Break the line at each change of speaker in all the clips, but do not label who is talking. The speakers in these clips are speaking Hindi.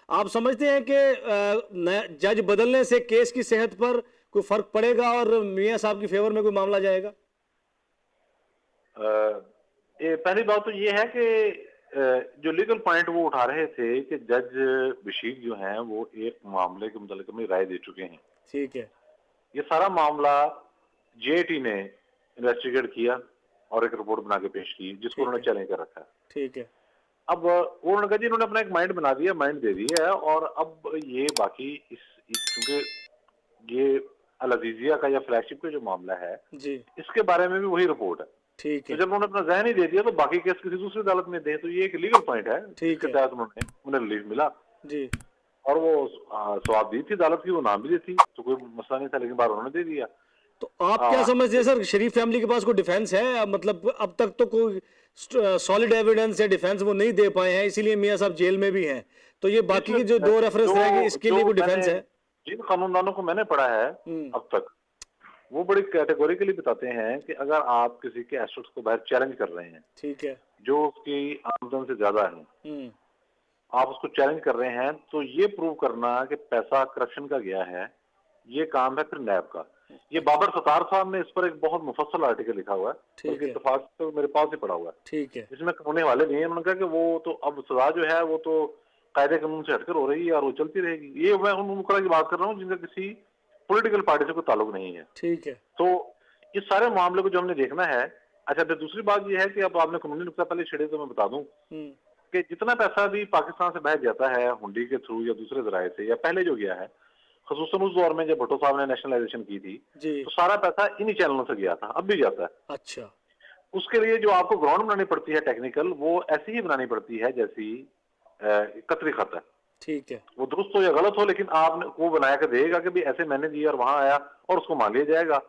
आप समझते हैं कि जज बदलने से केस की सेहत पर कोई फर्क पड़ेगा और मियां साहब की फेवर में कोई मामला जाएगा?
पहली बात तो ये है कि जो लीगल पॉइंट वो उठा रहे थे कि जज बशीर जो हैं वो एक मामले के मुतालिक अपनी राय दे चुके हैं।
ठीक है।
ये सारा मामला जेटी ने इन्वेस्टिगेट किया और एक रिपोर्ट बना के पेश की, जिसको
ठीक
उन्होंने
है।
चैलेंज कर रखा है।
ठीक है।
अब वो उन्होंने कहा जी इन्होंने अपना एक माइंड बना दिया, माइंड दे दिया है, और अब ये बाकी क्योंकि ये अल अजीजिया का या फ्लैगशिप का जो मामला है,
जी।
इसके बारे में भी वही रिपोर्ट है।
ठीक
तो
है।
जब उन्होंने अपना जहन ही दे दिया तो बाकी केस किसी दूसरी अदालत में दें, तो ये एक लीगल पॉइंट है
ठीक
जिसके
है।
तहत उन्हें रिलीफ मिला।
जी।
और वो सवाब दी थी अदालत की, वो नाम भी दी थी, तो कोई मसला नहीं था, लेकिन बार उन्होंने दे दिया।
तो आप क्या
आ,
समझते हैं सर, शरीफ फैमिली के पास कोई डिफेंस है? मतलब अब तक तो कोई सॉलिड एविडेंस या डिफेंस वो नहीं दे पाए हैं, इसीलिए मियां साहब जेल में भी हैं। तो ये बाकी
इसमें
की जो दो रेफरेंस
जो
रहेंगे, इसके लिए
जो
कोई
मैंने
डिफेंस है?
जिन कानूनदानों को मैंने पढ़ा है
हम्म।
अब तक, वो बड़ी कैटेगोरिकली बताते हैं कि अगर आप किसी के एसेट्स को बाहर चैलेंज कर रहे हैं,
ठीक है।
जो उसकी आमदन से ज्यादा है,
हम्म।
आप उसको चैलेंज कर रहे हैं, तो ये प्रूव करना कि पैसा करप्शन का गया है, ये काम है फिर नैब का। ये बाबर सत्तार साहब ने इस पर एक बहुत मुफस्सल आर्टिकल लिखा हुआ है,
ठीक
बल्कि
है।
इत्तेफाक से मेरे पास ही पड़ा हुआ है,
ठीक है।
इसमें होने वाले नहीं है। उन्होंने कहा कि वो तो अब सजा जो है वो तो कायदे कानून से हटकर हो रही है और वो चलती रहेगी। ये मैं उन मुकर्रा की बात कर रहा हूँ जिनका किसी पॉलिटिकल पार्टी से कोई ताल्लुक नहीं है।
ठीक है।
तो इस सारे मामले को जो हमने देखना है। अच्छा, फिर दूसरी बात यह है कि अब आपने कानूनी नुक्ता पहले छेड़े, तो मैं बता दूं
हम्म।
कि जितना पैसा भी पाकिस्तान से बह जाता है हुंडी के थ्रू या दूसरे जराये से, या पहले जो गया है, खसूसन उस दौर में जब भुट्टो साहब ने नेशनलाइजेशन की थी,
जी।
तो सारा पैसा इन्हीं चैनलों से गया था, अब भी जाता है।
अच्छा।
उसके लिए जो आपको ग्राउंड बनानी पड़ती है टेक्निकल, वो ऐसी ही बनानी पड़ती है जैसी कतरी खत है।
ठीक है।
वो दुरुस्त हो या गलत हो, लेकिन आपने वो बनाया कर देगा कि भाई ऐसे मैंने दिया और वहां आया, और उसको मान लिया जाएगा।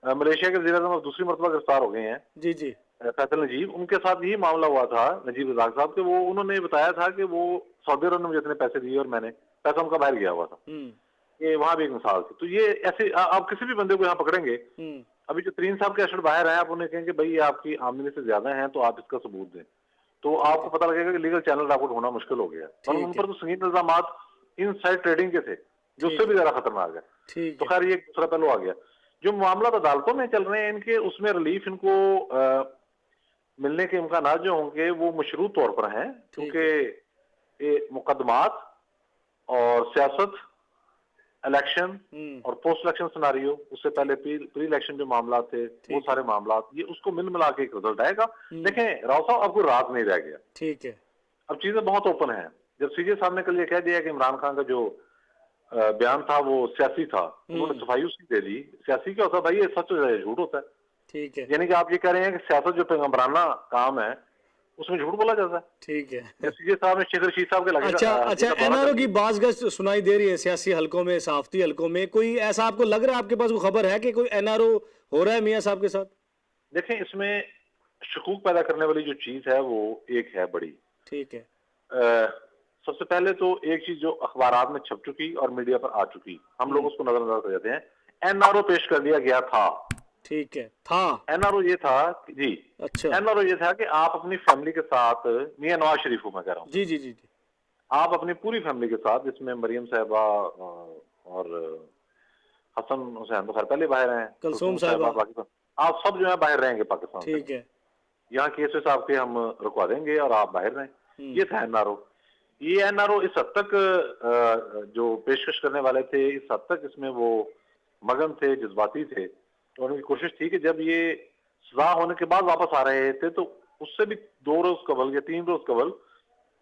मलेशिया के वज़ीर-ए-आज़म दूसरी मरतबा गिरफ्तार हो गए हैं,
जी। जी।
फैसल नजीब, उनके साथ यही मामला हुआ था, नजीब रज़ाक साहब के। वो उन्होंने बताया था कि वो सऊदी अरब ने मुझे इतने पैसे दिए और मैंने पैसा उनका बाहर गया हुआ था।
हम्म।
ये वहां भी एक मिसाल थी। तो ये ऐसे आप किसी भी बंदे को यहाँ पकड़ेंगे,
हम्म।
अभी जो तरीन साहब के एसेट बाहर हैं, आप उन्हें कहेंगे भाई ये आपकी आमदनी से ज्यादा है, तो आप इसका सबूत दें, तो
ठीक
आपको
है।
पता लगेगा कि लीगल चैनल आपको ढूंढना मुश्किल हो गया। और उन
ठीक
पर
है।
तो संगीन इल्जाम इन साइड ट्रेडिंग के थे, जो उससे
ठीक
भी
है।
ज्यादा खतरनाक है।
ठीक
तो
है।
खैर ये दूसरा पहलू आ गया। जो मामला अदालतों में चल रहे हैं इनके, उसमें रिलीफ इनको मिलने के इम्कान जो होंगे वो मशरूत तौर पर हैं,
ठीक
क्योंकि
है।
ये मुकदमात और सियासत, इलेक्शन
हम्म।
और पोस्ट इलेक्शन सिनारियो, उससे पहले प्री इलेक्शन जो मामला थे, वो
ठीक है।
सारे मामला, ये उसको मिल मिला के एक रिजल्ट आएगा।
हम्म।
देखें राव साहब, अब कोई रात नहीं रह गया,
ठीक है।
अब चीजें बहुत ओपन हैं। जब सीजे साहब ने कल ये कह दिया कि इमरान खान का जो बयान था वो सियासी था, उन्होंने
हम्म।
सफाई उसकी दे दी। सियासी क्या होता है भाई, ये सच हो जाए झूठ होता है।
ठीक है।
यानी कि आप ये कह रहे हैं कि सियासत जो पैगम्बराना काम है, उसमें झूठ बोला जाता है।
ठीक
जब
है।
सीजे साहब ने शेख रशीद साहब के लगे
अच्छा।
हल्के
अच्छा,
का दौरा कर
एनआरओ की
लिया।
बाज़ सुनाई दे रही है सियासी हलकों में, सहाफती हलकों में। कोई ऐसा आपको लग रहा है, आपके पास कोई खबर है कि कोई एनआरओ हो रहा है मियां साहब के साथ?
देखें, इसमें शकूक पैदा करने वाली जो चीज है वो एक है बड़ी।
ठीक है।
सबसे पहले तो एक चीज जो अखबारात में छप चुकी और मीडिया पर आ चुकी, हम लोग उसको नजरअंदाज कर जाते हैं। एनआरओ पेश कर दिया गया था।
ठीक है। था।
एनआरओ ये था जी,
अच्छा।
एनआरओ ये था कि आप अपनी फैमिली के साथ, मियां नवाज शरीफ को मैं कह रहा हूँ,
जी। जी। जी। जी।
आप अपनी पूरी फैमिली के साथ, जिसमें मरियम साहबा और हसन हुसैन तो खैर पहले बाहर हैं,
कुलसूम
कुलसूम साहबा,
साहिबा।
पाकिस्तान, आप सब जो है बाहर रहेंगे पाकिस्तान से।
ठीक है।
यहाँ केसेस आपके हम रुकवा देंगे और आप बाहर रहें।
हम्म।
ये था एनआरओ। ये एनआरओ इस हद तक जो पेशकश करने वाले थे, इस हद तक इसमें वो मगन थे, जज्बाती थे, तो उनकी कोशिश थी कि जब ये सजा होने के बाद वापस आ रहे थे, तो उससे भी 2 रोज कबल या 3 रोज कबल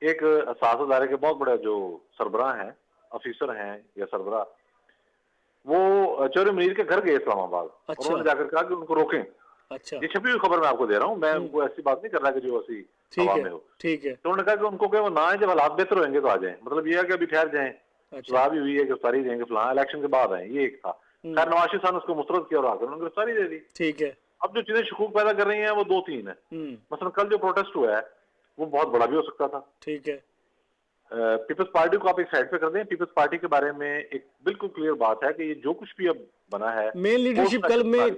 एक साहस अदारे के बहुत बड़े जो सरबराह हैं, अफीसर हैं या सरबराह, वो चौधरी मुनीर के घर गए इस्लामाबाद, और
अच्छा।
उन्होंने जाकर कहा कि उनको रोकें।
अच्छा।
ये छपी हुई खबर मैं आपको दे रहा हूँ, मैं
हम्म।
कोई ऐसी बात नहीं कर रहा कि जो ऐसी
ठीक
हवा
है।
में हो।
ठीक है।
तो उन्होंने कहा कि उनको क्या वो ना है, जब हालात बेहतर होंगे तो आ जाएं। मतलब ये है कि अभी ठहर जाएं,
अच्छा।
सजा भी हुई है, गिरफ्तारी देंगे, फलां इलेक्शन के बाद आए, ये एक था। खैर नवाज शरीफ साहब ने उसको मुस्तरद किया और आकर उन्होंने गिरफ्तारी दे दी।
ठीक है।
अब जो चीजें शकूक पैदा कर रही हैं वो 2-3 है।
हम्म।
मसलन कल जो प्रोटेस्ट हुआ है वो बहुत बड़ा भी हो सकता था।
ठीक है।
पीपल्स पार्टी को आप एक साइड पे कर दें। पीपल्स पार्टी के बारे में एक बिल्कुल क्लियर बात है कि ये जो कुछ भी अब बना है,
मेन लीडरशिप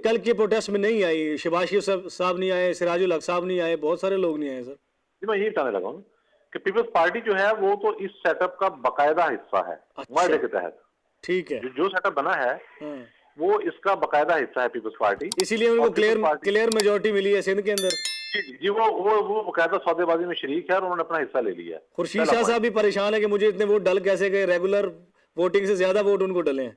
कल के प्रोटेस्ट में नहीं आई। शहबाज शरीफ साहब नहीं आए, सिराजुल हक साहब नहीं आए, बहुत सारे लोग नहीं आए सर।
मैं यही बताने लगा हूँ कि पीपल्स पार्टी जो है वो तो इस सेटअप का बाकायदा हिस्सा है।
अच्छा।
वायदे के तहत
ठीक है।
जो सेटअप बना है
हाँ।
वो इसका बाकायदा हिस्सा है पीपल्स पार्टी।
इसीलिए
और
उनको
पीपल्स पार्टी
क्लियर मेजोरिटी मिली है सिंध के अंदर।
जी जी जी, वो बाकायदा सौदेबाजी में शरीक है और उन्होंने अपना हिस्सा ले लिया है।
खुर्शीद
पहला
शाह
पॉइंट।
साहब भी परेशान है कि मुझे इतने वोट डल कैसे गए, रेगुलर वोटिंग से ज्यादा वोट उनको डले हैं।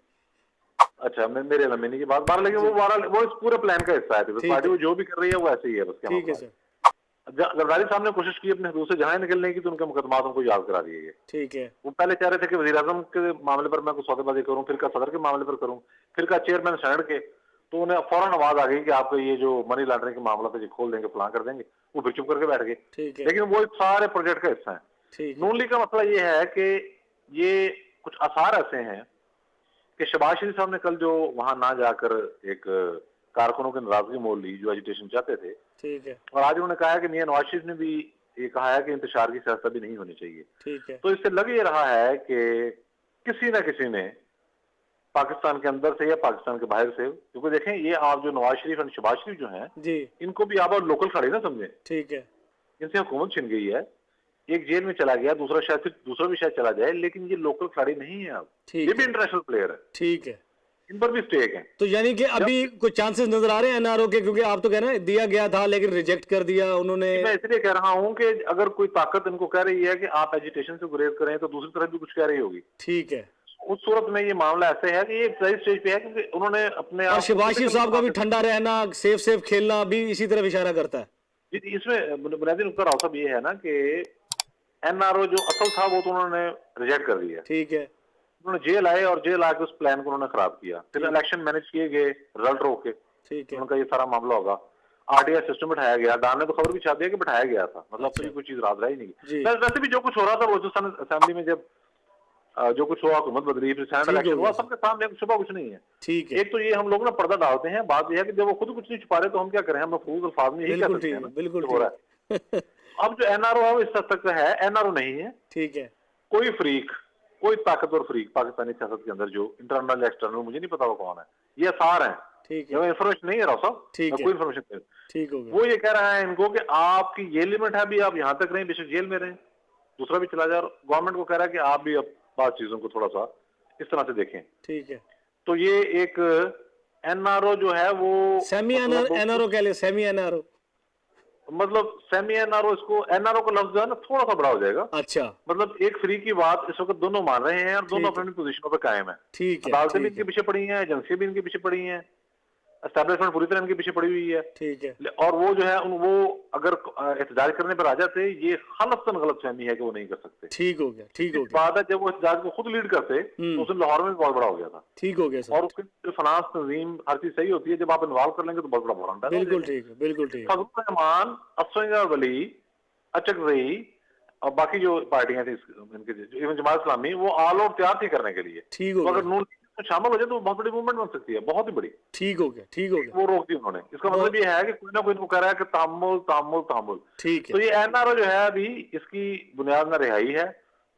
अच्छा, मेरे लमेनी की बात बार, लेकिन
जी।
वो इस पूरे प्लान का हिस्सा है। पीपल्स
ठीक
पार्टी
है।
वो जो भी कर रही है वो ऐसे ही है, बस क्या
ठीक है
मामला
सर।
है। जरदारी साहब ने कोशिश की अपने हदूद से जहां निकलने की, तो उनके मुकदमात उनको याद करा दिए गए।
ठीक है।
वो पहले चाह रहे थे कि वजीर आजम के मामले पर मैं कुछ सौदेबाजी करूं, फिर का सदर के मामले पर करूं, फिर का चेयरमैन सेनेट के, तो उन्हें फौरन आवाज आ गई कि आपको ये जो मनी लॉन्ड्रिंग के मामला था ये खोल देंगे, प्लान कर देंगे। वो फिर चुप करके बैठ गए।
ठीक है।
लेकिन वो इस सारे प्रोजेक्ट का हिस्सा है।
ठीक है।
नून लीग का मसला ये है कि ये कुछ आसार ऐसे हैं कि शहबाज शरीफ साहब ने कल जो वहां ना जाकर एक कारकुनों की नाराजगी मोल ली जो एजिटेशन चाहते थे,
ठीक है।
और आज उन्होंने कहा है कि मियां नवाज शरीफ ने भी ये कहा है कि इंतशार की सियासत भी नहीं होनी चाहिए।
ठीक है।
तो इससे लग ये रहा है कि किसी न किसी ने पाकिस्तान के अंदर से या पाकिस्तान के बाहर से, क्योंकि देखें ये आप जो नवाज शरीफ और शहबाज शरीफ जो हैं,
जी।
इनको भी आप लोकल खड़े ना समझें।
ठीक है।
इनसे हुकूमत छिन गई है, एक जेल में चला गया, दूसरा शायद फिर दूसरा भी शायद चला जाए, लेकिन ये लोकल खिलाड़ी नहीं है अब।
ठीक
ये भी
है।
इंटरनेशनल प्लेयर है,
ठीक है।
इन पर भी स्टेक है।
तो यानी कि अभी कुछ चांसेस नजर आ रहे हैं एनआरओ के, क्योंकि आप तो कह रहे हैं दिया गया था लेकिन रिजेक्ट कर दिया उन्होंने।
मैं इसलिए कह रहा हूं कि अगर कोई ताकत इनको कह रही है कि आप एजिटेशन से गुरेज करें, तो दूसरी तरफ भी कुछ कह रही होगी।
ठीक है।
उस सूरत में ये मामला ऐसे है कि ये सही स्टेज पे है, क्योंकि उन्होंने अपने
और
आप
शहबाज शरीफ साहब का भी ठंडा रहना, सेफ खेलना भी इसी तरफ इशारा करता है।
इसमें बुनियादी नुकता राव साहब ये है ना कि एनआरओ जो असल था वो तो उन्होंने रिजेक्ट कर दिया।
ठीक है।
उन्होंने जेल आए और जेल आके उस प्लान को उन्होंने खराब किया। फिर इलेक्शन मैनेज किए गए, रिजल्ट रोक के।
ठीक है।
उनका ये सारा मामला होगा। आरटीआई सिस्टम बिठाया गया, डाल ने तो खबर भी छाप दिया कि बिठाया गया था, मतलब
अच्छा।
कोई चीज रात रही नहीं।
जी।
वैसे भी जो कुछ हो रहा था बलूचिस्तान असेंबली में, जब जो कुछ हुआ, हुकूमत बदली, फिर सेनेट
ठीक
इलेक्शन
हो
हुआ,
गया।
सबके सामने सुबह कुछ नहीं है।
ठीक है।
एक तो ये हम लोग ना पर्दा डालते हैं, बात यह है कि जब वो खुद कुछ नहीं छुपा रहे तो हम क्या करें, हम महफूज अल्फाज में यही कह
बिल्कुल
सकते
ठीक
हैं
है।
ना
बिल्कुल
जो हो रहा है।
ठीक।
अब जो एनआरओ है वो इस हद तक है, एनआरओ नहीं है,
ठीक है।
कोई फ्रीक, कोई ताकतवर फ्रीक पाकिस्तानी सियासत के अंदर जो इंटरनल एक्सटर्नल मुझे नहीं पता वो कौन है, ये सार है।
ठीक है।
इन्फॉर्मेशन नहीं है राव साहब,
ठीक है।
कोई इन्फॉर्मेशन।
ठीक हो गया।
वो ये कह रहा है इनको कि आपकी ये लिमिट है, अभी आप यहाँ तक रहें, बेशक जेल में रहें, दूसरा भी चला जाए। गवर्नमेंट को कह रहा है कि आप भी अब बात चीजों को थोड़ा सा इस तरह से देखें।
ठीक है।
तो ये एक एनआरओ जो है वो
सेमी एनआरओ कह ले, सेमी एनआरओ।
मतलब सेमी एनआरओ, इसको एनआरओ का लफ्ज जो है ना थोड़ा सा बड़ा हो जाएगा।
अच्छा।
मतलब एक फ्री की बात इस वक्त दोनों मान रहे हैं और दोनों
ठीक है।
अपनी पोजीशनों पर कायम है।
ठीक है।
अदालतें भी
ठीक
इनके
है।
पीछे पड़ी हैं, एजेंसियां भी इनके पीछे पड़ी हैं, एस्टैब्लिशमेंट पूरी तरह इनके पीछे पड़ी हुई है।
ठीक है।
और वो जो है वो अगर एहतजाज करने पर आ जाते, ये खलफतन गलतफहमी है कि वो नहीं कर सकते।
ठीक हो गया। ठीक हो गया।
बात है जब वो एहतजाज को खुद लीड करते तो उस दिन लाहौर में भी बहुत बड़ा हो गया था।
ठीक हो गया सर।
और उसके फाइनेंस तंजीम हर चीज सही होती है, जब आप इन्वॉल्व कर लेंगे तो बहुत बड़ा बहरान पैदा हो
बिल्कुल
जाएगा।
ठीक है। बिल्कुल ठीक है।
फजलुर रहमान, अफसर वली, अचक रही और बाकी जो पार्टियां थी इनके, इवन जमात इस्लामी, वो ऑल आउट तैयार थी करने के लिए।
ठीक हो
तो अगर
गया।
नून लीग में शामिल हो जाए तो बहुत बड़ी मूवमेंट बन सकती है, बहुत ही बड़ी।
ठीक हो गया। ठीक हो गया।
वो रोक दी उन्होंने। इसका मतलब ये है कि कोई ना कोई इनको कह रहा है कि तामुल तामुल तामुल।
ठीक
तो
है।
ये एनआरओ जो है अभी इसकी बुनियाद ना रिहाई है,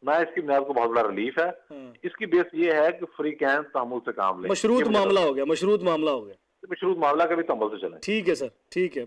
ना इसकी बुनियाद को बहुत बड़ा रिलीफ है।
हाँ।
इसकी बेस ये है कि फ्री कैन तामुल से काम ले।
मशरूत मामला हो गया। मशरूत मामला हो गया।
मशरूत मामला कभी तंबल से चले।
ठीक है सर। ठीक है।